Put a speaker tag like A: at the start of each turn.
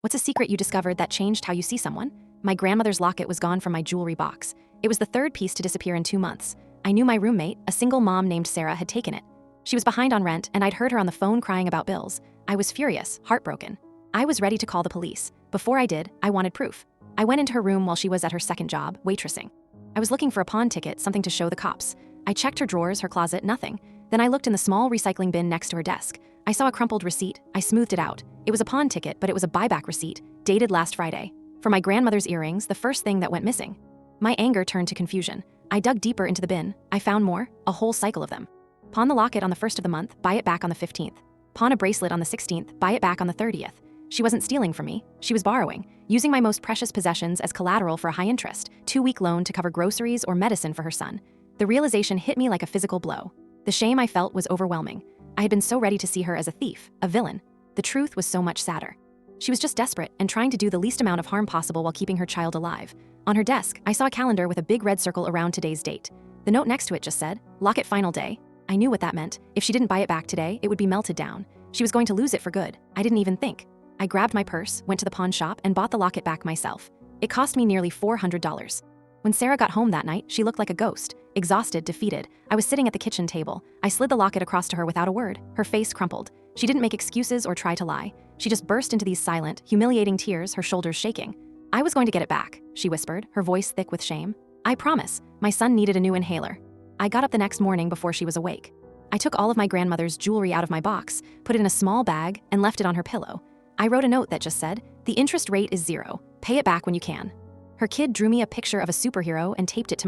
A: What's a secret you discovered that changed how you see someone? My grandmother's locket was gone from my jewelry box. It was the third piece to disappear in 2 months. I knew my roommate, a single mom named Sarah, had taken it. She was behind on rent, and I'd heard her on the phone crying about bills. I was furious, heartbroken. I was ready to call the police. Before I did, I wanted proof. I went into her room while she was at her second job, waitressing. I was looking for a pawn ticket, something to show the cops. I checked her drawers, her closet, nothing. Then I looked in the small recycling bin next to her desk. I saw a crumpled receipt. I smoothed it out. It was a pawn ticket, but it was a buyback receipt, dated last Friday. For my grandmother's earrings, the first thing that went missing. My anger turned to confusion. I dug deeper into the bin. I found more, a whole cycle of them. Pawn the locket on the 1st of the month, buy it back on the 15th. Pawn a bracelet on the 16th, buy it back on the 30th. She wasn't stealing from me. She was borrowing, using my most precious possessions as collateral for a high-interest, 2-week loan to cover groceries or medicine for her son. The realization hit me like a physical blow. The shame I felt was overwhelming. I had been so ready to see her as a thief, a villain. The truth was so much sadder. She was just desperate and trying to do the least amount of harm possible while keeping her child alive. On her desk, I saw a calendar with a big red circle around today's date. The note next to it just said, "Locket final day." I knew what that meant. If she didn't buy it back today, it would be melted down. She was going to lose it for good. I didn't even think. I grabbed my purse, went to the pawn shop, and bought the locket back myself. It cost me nearly $400. When Sarah got home that night, she looked like a ghost. Exhausted, defeated. I was sitting at the kitchen table. I slid the locket across to her without a word. Her face crumpled. She didn't make excuses or try to lie. She just burst into these silent, humiliating tears, her shoulders shaking. "I was going to get it back," she whispered, her voice thick with shame. "I promise. My son needed a new inhaler." I got up the next morning before she was awake. I took all of my grandmother's jewelry out of my box, put it in a small bag, and left it on her pillow. I wrote a note that just said, "The interest rate is 0. Pay it back when you can." Her kid drew me a picture of a superhero and taped it to my